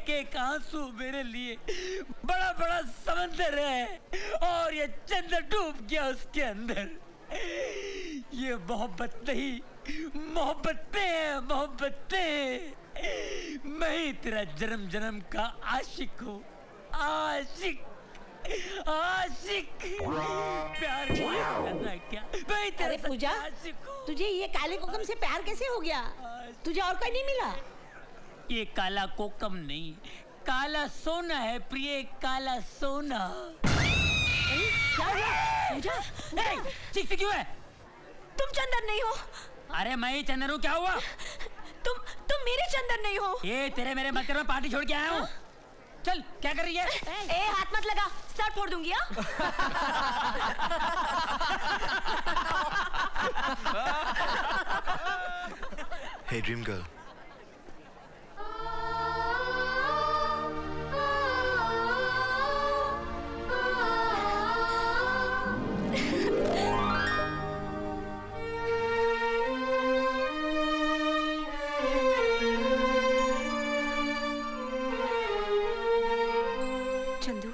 एक एक आंसू मेरे लिए बड़ा बड़ा समंदर है और ये चंद्र डूब गया उसके अंदर। ये मोहब्बत नहीं, मोहब्बतें हैं, मोहब्बतें। मैं ही तेरा जन्म जन्म का आशिक हूँ, आशिक आशिक। प्यार करना क्या? मैं तेरे पूजा, तुझे ये काले कोकम से प्यार कैसे हो गया? तुझे और कोई नहीं मिला? ये काला कोकम नहीं, काला सोना है प्रिय, काला सोना। क्या हुआ? पूजा, चीखती क्यों है? तुम चंदन नहीं हो। अरे मैं ही चंदन हूँ, क्या हुआ? तुम मेरे चंदन नहीं हो। ये तेरे मेरे मत कर, मैं पार्टी छोड़ के आया हूँ। चल, क्या कर रही है? ए, हाथ मत लगा, सर फोड़ दूंगी। Hey dream girl. चंदू,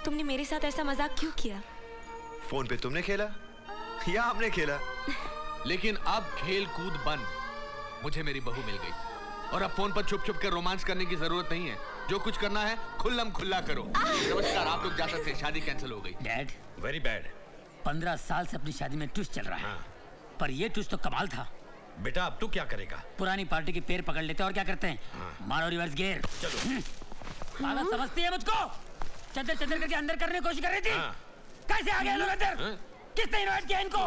तुमने मेरे साथ ऐसा मजाक क्यों किया? फोन पे तुमने खेला या हमने खेला? लेकिन अब खेल कूद बंद। मुझे मेरी बहू मिल गई और अब फोन पर छुप छुप कर रोमांस करने की जरूरत नहीं है। जो कुछ करना है खुल्लम खुल्ला करो। नमस्कार, आप लोग जा सकते हैं, शादी कैंसिल हो गई। Dad, very bad. 15 साल से अपनी शादी में ट्विस्ट चल रहा है। पर ये ट्विस्ट तो कमाल था। बेटा अब तू क्या करेगा? पुरानी पार्टी के पैर पकड़ लेते और क्या करते हैं? मारो रिवर्स गियर। चलो। पागल समझती है मुझको? चंदर चंदर करके अंदर करने की कोशिश कर रही थी। कैसे आ गए लोग अंदर? किसने इनवाइट किया इनको?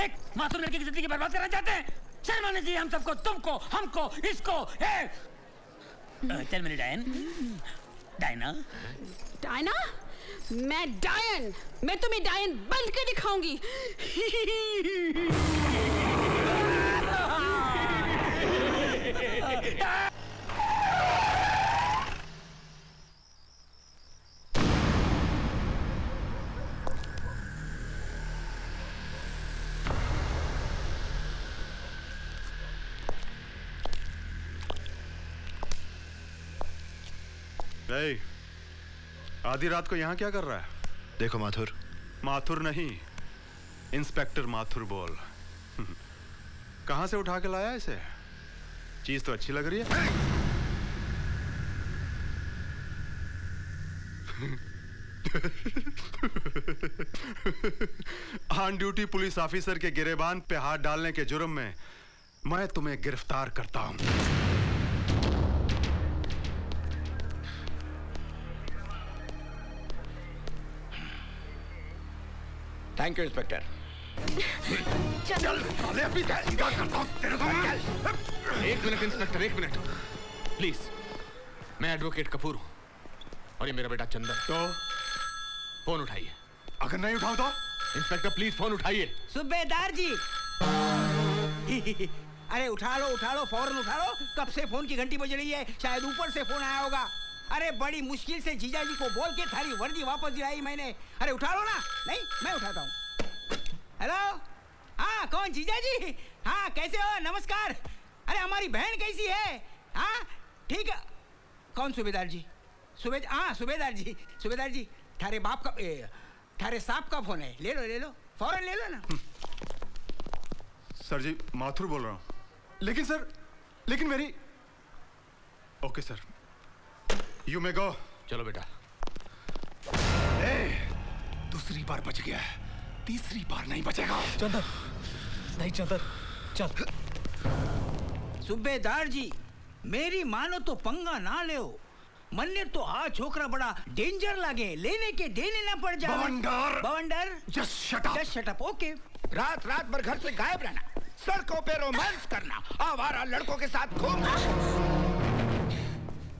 एक मासूम लड़की की जिंदगी बर्बाद करना चाहते हैं? शर्म आनी चाहिए हम सबको, तुमको, हमको, इसको। चल मेरी डायन। डायना। डायना? मैं डायन, मैं तुम्हें डायन बन के दिखाऊंगी। आधी रात को यहाँ क्या कर रहा है? देखो माथुर। माथुर नहीं, इंस्पेक्टर माथुर बोल। कहाँ से उठा के लाया इसे? चीज तो अच्छी लग रही है। ऑन ड्यूटी पुलिस ऑफिसर के गिरेबान पे हाथ डालने के जुर्म में मैं तुम्हें गिरफ्तार करता हूं। Thank you inspector. चल साले, अभी क्या करता हूं तेरे को मैं। एक मिनट इंस्पेक्टर, एक मिनट प्लीज। मैं एडवोकेट कपूर हूं और ये मेरा बेटा चंदन। तो फोन उठाइए। अगर नहीं उठाओ तो? इंस्पेक्टर प्लीज फोन उठाइए। सूबेदार जी। अरे उठा लो, फौरन उठा लो। कब से फोन की घंटी बज रही है, शायद ऊपर से फोन आया होगा। अरे बड़ी मुश्किल से जीजा जी को बोल के थारी वर्दी वापस दिलाई मैंने। अरे उठा लो ना। नहीं, मैं उठाता हूँ। हेलो, हाँ कौन? जीजा जी? हाँ कैसे हो? नमस्कार। अरे हमारी बहन कैसी है? हाँ ठीक है। कौन? सूबेदार जी? हाँ सूबेदार जी, थारे बाप का, थारे साहब का फोन है। ले लो, फौरन ले लो ना। सर जी, माथुर बोल रहा हूँ। लेकिन मेरी। ओके सर, यू मे गो। चलो बेटा। दूसरी बार बच गया, तीसरी बार नहीं बचेगा। चंदर, नहीं चंदर, चल। सूबेदार जी, मेरी मानो तो पंगा ना ले। मन्ने तो हाँ छोकरा बड़ा डेंजर लगे, लेने के देने ना पड़ जाए। बवंडर, जस्ट शट अप। ओके। रात भर घर से गायब रहना, सड़कों पे रोमांस करना, आवारा लड़कों के साथ घूमना,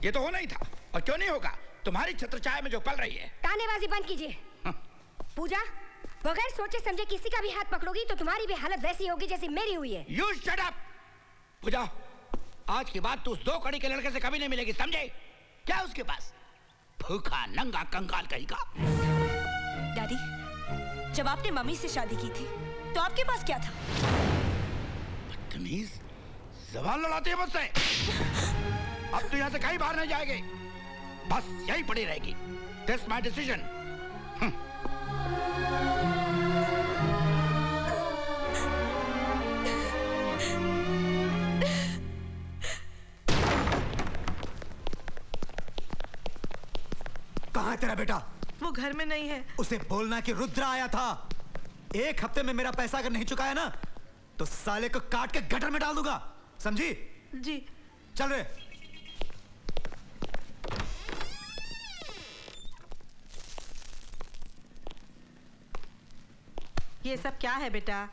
ये तो होना ही था। और क्यों नहीं होगा? तुम्हारी छत्रछाया में जो पल रही है। तानेबाजी बंद कीजिए। पूजा, बगैर सोचे समझे किसी का भी हाथ पकड़ोगी तो तुम्हारी भी हालत वैसी होगी जैसी मेरी हुई है। You shut up! पूजा, आज के बाद तू उस 2 कड़ी के लड़के से कभी नहीं मिलेगी, समझे? क्या उसके पास? भूखा नंगा कंगाल कहीं का। दादी, जब आपने मम्मी से शादी की थी तो आपके पास क्या था? बदतमीज, ज़बान लड़ाती है मुझसे। अब तू यहाँ से कहीं बाहर नहीं जाएगी, बस यही पड़ी रहेगी। That's my decision. कहाँ है तेरा बेटा? वो घर में नहीं है। उसे बोलना कि रुद्र आया था। 1 हफ्ते में मेरा पैसा अगर नहीं चुकाया ना तो साले को काट के गटर में डाल दूंगा, समझी? जी। चल रे। ये सब क्या है बेटा?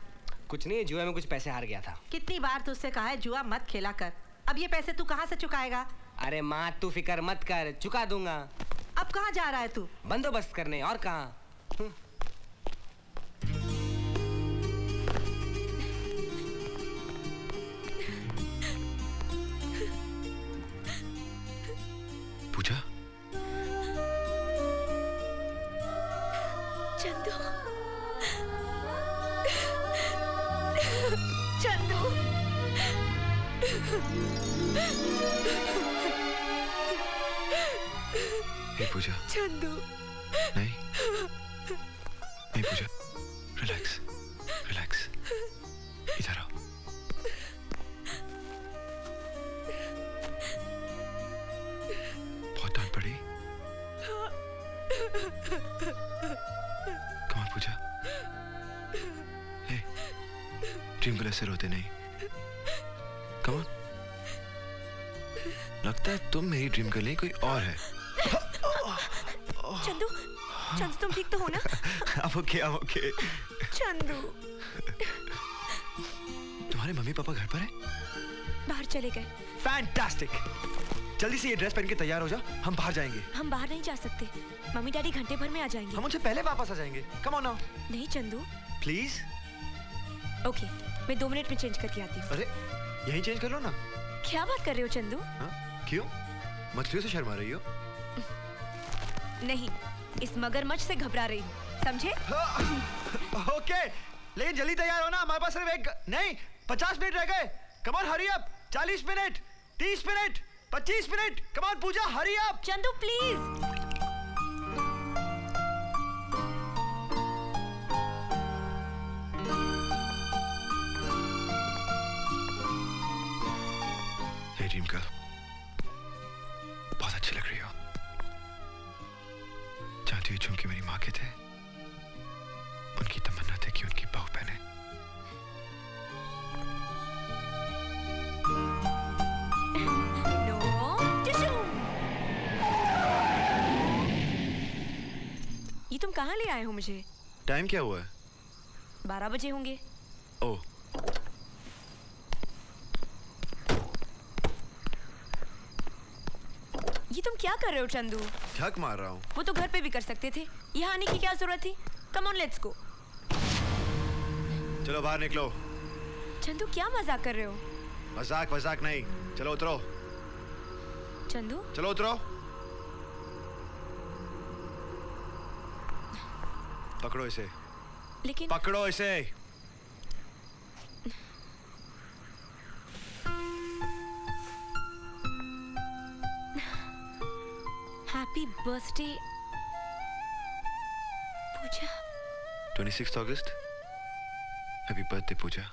कुछ नहीं, जुआ में कुछ पैसे हार गया था। कितनी बार तुझसे कहा है जुआ मत खेला कर। अब ये पैसे तू कहाँ से चुकाएगा? अरे माँ तू फिक्र मत कर, चुका दूंगा। अब कहाँ जा रहा है तू? बंदोबस्त करने, और कहाँ। पूजा, चंदू, चंदू, हे पूजा। चंदू, नहीं नहीं पूजा, रिलैक्स रिलैक्स, इधर आओ। बहुत डांट पड़ी? Come on Pooja. Hey, dream girl ऐसे रोते नहीं। Come on. लगता है तुम मेरी ड्रीम गर्ल नहीं, कोई और है। चंदू, चंदू तुम ठीक तो हो ना? I'm okay, I'm okay। Chandu, तुम्हारे मम्मी पापा घर पर है? बाहर चले गए। फैंटास्टिक। जल्दी से ये ड्रेस पहन के तैयार हो जा, हम बाहर जाएंगे। हम बाहर नहीं जा सकते, मम्मी डैडी घंटे भर में आ जाएंगे। हम उनसे पहले वापस आ जाएंगे। Come on now. नहीं चंदू। प्लीज। ओके, मैं 2 मिनट में चेंज करके आती हूँ। अरे यहीं चेंज कर लो ना। क्या बात कर रहे हो चंदू? हाँ? क्यों? मछलियों से शर्मा रही हो? नहीं, इस मगरमच्छ से घबरा रही हूँ, समझे? ओके, लेकिन जल्दी तैयार हो ना, हमारे पास सिर्फ 50 मिनट रह गए। Come on hurry up. 40 minute, 30 minute, 25 minute. Come on Pooja, hurry up. Chandu please. Dream girl, बहुत अच्छी लग रही हो। जानती हो झुमके मेरी माँ के थे, उनकी तमन्ना थी कि उनकी बहू पहने। ये तुम कहाँ ले आए हो मुझे? टाइम क्या हुआ है? 12 बजे होंगे। ओह, ये तुम क्या कर रहे हो चंदू? झक मार रहा हूँ। वो तो घर पे भी कर सकते थे, यहाँ आने की क्या जरूरत थी? Come on let's go. चलो बाहर निकलो। चंदू क्या मजाक कर रहे हो? मजाक मजाक नहीं, चलो उतरो। चंदू चलो उतरो। पकड़ो इसे। लेकिन पकड़ो इसे। हैप्पी बर्थडे पूजा। 26 अगस्त। हैप्पी बर्थडे पूजा।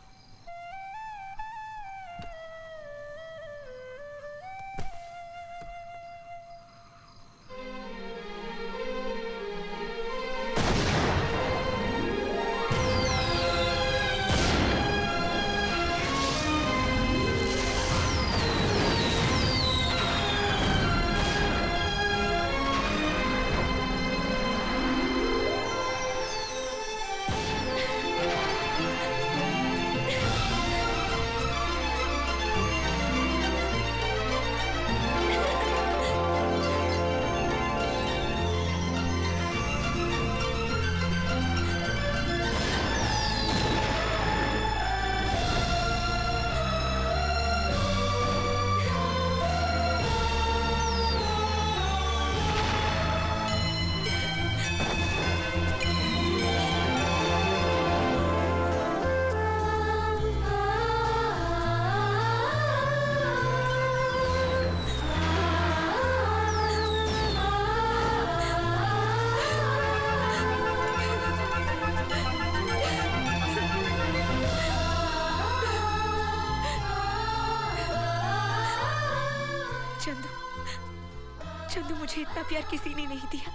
चंदू मुझे इतना प्यार किसी ने नहीं दिया।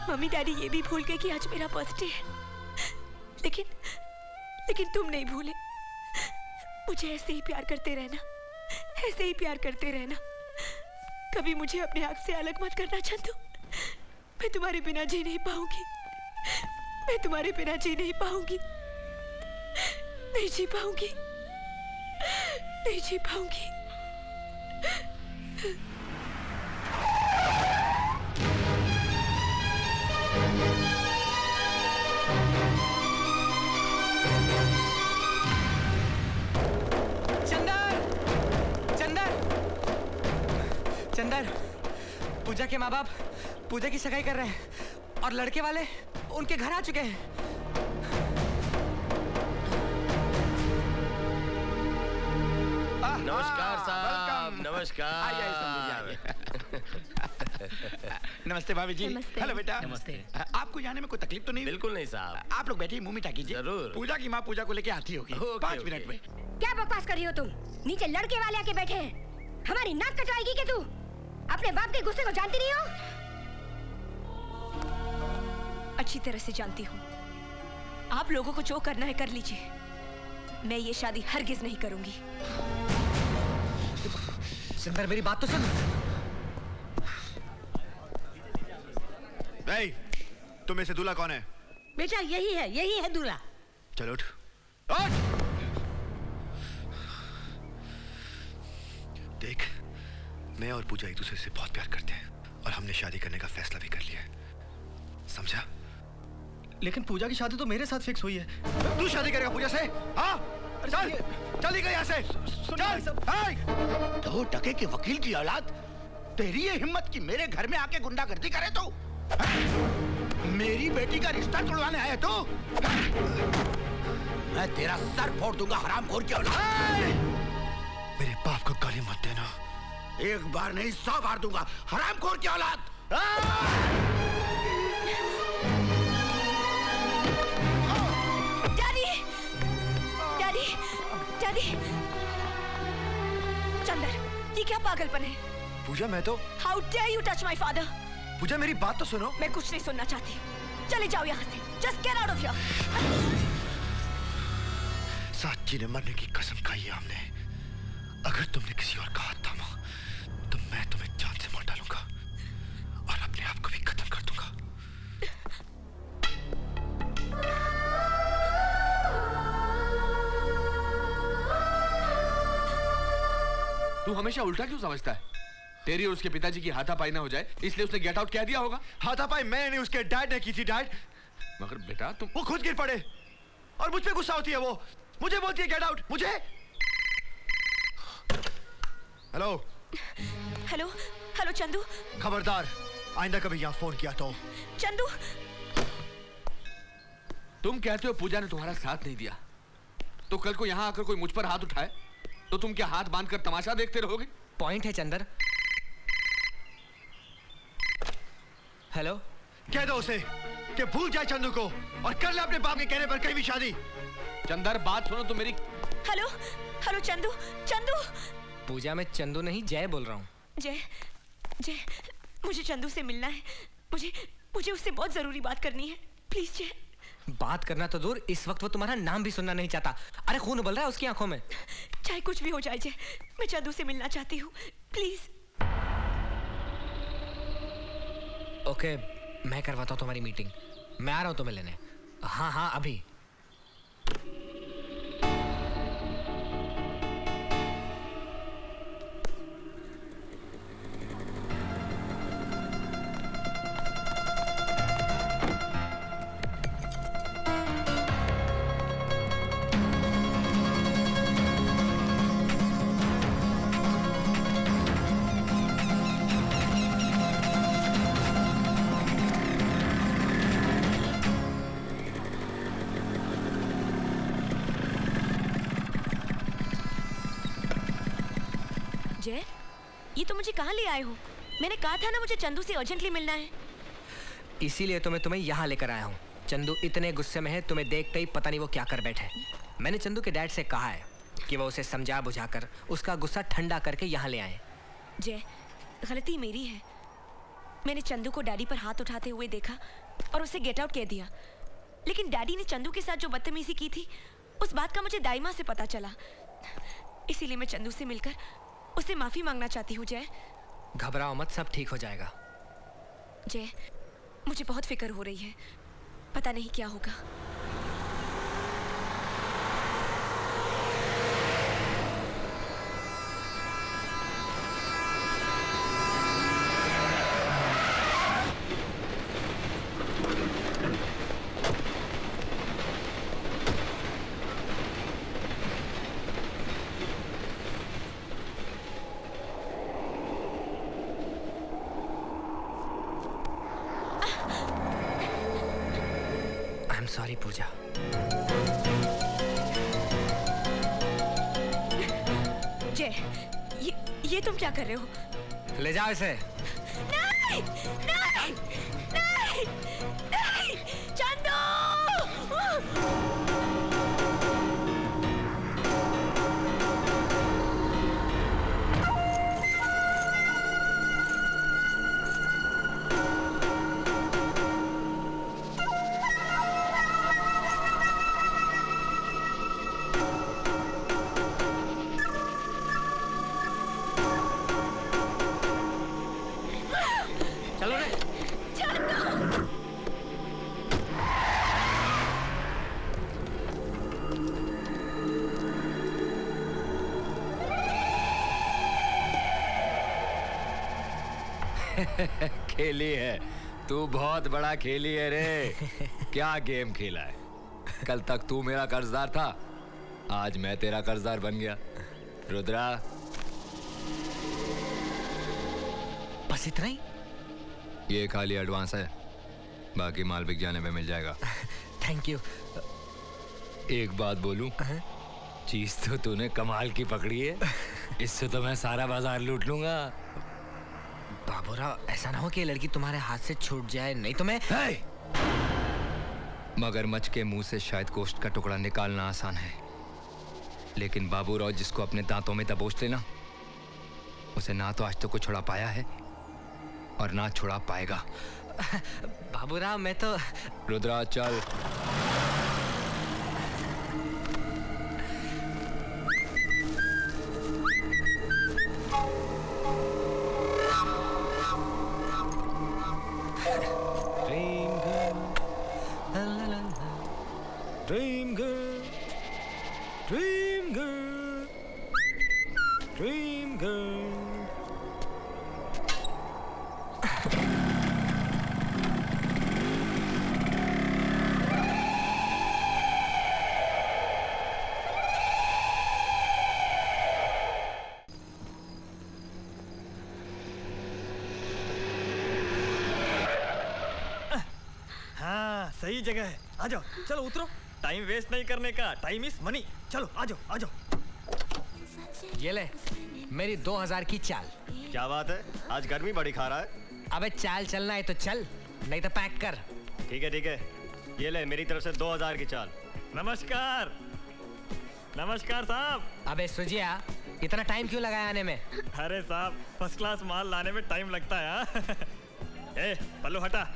मम्मी डैडी ये भी भूल गए कि आज मेरा बर्थडे है, लेकिन तुम नहीं भूले। मुझे ऐसे ही प्यार करते रहना, ऐसे ही प्यार करते रहना। कभी मुझे अपने आप से अलग मत करना चंदू। मैं तुम्हारे बिना जी नहीं पाऊंगी, मैं तुम्हारे बिना जी नहीं पाऊंगी, नहीं जी पाऊंगी, नहीं जी पाऊंगी। चंदर, पूजा के माँ बाप पूजा की सगाई कर रहे हैं और लड़के वाले उनके घर आ चुके हैं। नमस्कार साहब, नमस्कार। नमस्ते भाभी जी। नमस्ते। हेलो बेटा। नमस्ते। आपको जाने में कोई तकलीफ तो नहीं? बिल्कुल नहीं साहब। आप लोग बैठिए, मुंह मीठा कीजिए। जरूर। पूजा की माँ पूजा को लेके आती होगी 5 मिनट में। क्या बकवास कर रही हो तुम? नीचे लड़के वाले आके बैठे हैं, हमारी नाक कटवाएगी क्या तू? अपने बाप के गुस्से को जानती नहीं हो? अच्छी तरह से जानती हूँ। आप लोगों को जो करना है कर लीजिए, मैं ये शादी हरगिज नहीं करूंगी। चंदर मेरी बात तो सुन। नहीं, तुम में से दूल्हा कौन है? बेटा यही है दूल्हा। चलो उठ। देख, मैं और पूजा एक दूसरे से बहुत प्यार करते हैं और हमने शादी करने का फैसला भी कर लिया है, समझा? लेकिन पूजा की शादी तो मेरे साथ फिक्स हुई है। तू शादी करेगा पूजा से? हाँ? चल, चली गई यहाँ से। चल। 2 टके के वकील की औलाद, तेरी ये हिम्मत कि मेरे घर में आके गुंडागर्दी करे तू? मेरी बेटी का रिश्ता तोड़वाने आया तू? मैं तेरा सर फोड़ दूंगा हरामखोर की औलाद। मेरे बाप को गाली मत देना। एक बार नहीं 100 बार दूंगा हरामखोर की औलाद। डैडी, चंदर, ये क्या पागलपन है? पूजा मैं तो। How dare you touch my father? पूजा मेरी बात तो सुनो। मैं कुछ नहीं सुनना चाहती, चले जाओ यहाँ से। Just get out of here. साची ने मरने की कसम खाई है हमने। अगर तुमने किसी और का हाथ थामा तो मैं तुम्हें जान से मार डालूंगा और अपने आप को भी खत्म कर दूंगा। तू हमेशा उल्टा क्यों समझता है? तेरी और उसके पिताजी की हाथापाई ना हो जाए इसलिए उसने गेट आउट कह दिया होगा। हाथापाई मैंने नहीं, उसके डैड ने की थी। डैड, मगर बेटा तुम। वो खुद गिर पड़े और मुझ पे गुस्सा होती है। वो मुझे बोलती है गेट आउट। मुझे। Hello hello hello Chandu. खबरदार, आइंदा कभी यहाँ फोन किया तो। चंदू, तुम कहते हो पूजा ने तुम्हारा साथ नहीं दिया, तो कल को यहाँ आकर कोई मुझ पर हाथ उठाए तो तुम क्या हाथ बांधकर तमाशा देखते रहोगे? पॉइंट है चंदर। हेलो, कह दो उसे कि भूल जाए चंदू को और कर ले अपने बाप के कहने पर कहीं भी शादी। चंदर बात सुनो तो मेरी। Hello hello Chandu. चंदू, पूजा मैं चंदू नहीं जय बोल रहा हूँ। जय, मुझे चंदू से मिलना है। मुझे उससे बहुत जरूरी बात करनी है। प्लीज जय। बात करना तो दूर, इस वक्त वो तुम्हारा नाम भी सुनना नहीं चाहता। अरे खून उबल रहा है उसकी आंखों में। चाहे कुछ भी हो जाए जय, मैं चंदू से मिलना चाहती हूँ, प्लीज। ओके, मैं करवाता हूँ तुम्हारी मीटिंग। मैं आ रहा हूँ तुम्हें लेने। हाँ अभी। जय, ये तो मुझे कहाँ ले आए हो? मैंने कहा था ना मुझे चंदू से अर्जेंटली मिलना है। इसीलिए तो मैं तुम्हें यहाँ लेकर आया हूँ। चंदू इतने गुस्से में है, तुम्हें देखते ही पता नहीं वो क्या कर बैठे। मैंने चंदू के डैड से कहा है कि वो उसे समझा बुझाकर उसका गुस्सा ठंडा करके यहाँ ले आए। जय, गलती मेरी है। मैंने चंदू को डैडी पर हाथ उठाते हुए देखा और उसे गेट आउट कह दिया। लेकिन डैडी ने चंदू के साथ जो बदतमीजी की थी, उस बात का मुझे दाई माँ से पता चला। इसीलिए मैं चंदू से मिलकर उससे माफी मांगना चाहती हूँ। जय, घबराओ मत, सब ठीक हो जाएगा। जय, मुझे बहुत फिक्र हो रही है, पता नहीं क्या होगा। सॉरी पूजा। जय, ये तुम क्या कर रहे हो? ले जाओ इसे। नहीं, नहीं, नहीं, नहीं, चंदू! खेली है तू, बहुत बड़ा खेली है रे। क्या गेम खेला है? कल तक तू मेरा कर्जदार था, आज मैं तेरा कर्जदार बन गया। रुद्रा, बस इतना ही? ये खाली एडवांस है, बाकी माल बिक जाने में मिल जाएगा। Thank you. एक बात बोलूं, चीज तो तूने कमाल की पकड़ी है। इससे तो मैं सारा बाजार लूट लूंगा। बाबूराव, ऐसा ना हो कि लड़की तुम्हारे हाथ से छूट जाए, नहीं तो मैं। मगरमच्छ के मुंह से शायद गोश्त का टुकड़ा निकालना आसान है, लेकिन बाबूराव जिसको अपने दांतों में दबोच लेना, उसे ना तो आज तक को छुड़ा पाया है और ना छुड़ा पाएगा। बाबूराव, मैं तो। रुद्रा, चल। Dream girl, dream girl, dream girl. हाँ, सही जगह है। आ जाओ, चलो उतरो। टाइम वेस्ट नहीं करने का, टाइम इज मनी। चलो आ जाओ, आ जाओ। ये ले मेरी 2000 की चाल। क्या बात है, आज गर्मी बड़ी खा रहा है। अबे चाल चलना है तो चल, नहीं तो पैक कर। ठीक है ठीक है, ये ले मेरी तरफ से 2000 की चाल। नमस्कार। नमस्कार साहब। अबे सुजिया, इतना टाइम क्यों लगाया आने में? अरे साहब, फर्स्ट क्लास माल लाने में टाइम लगता है। ए, पल्लू हटा।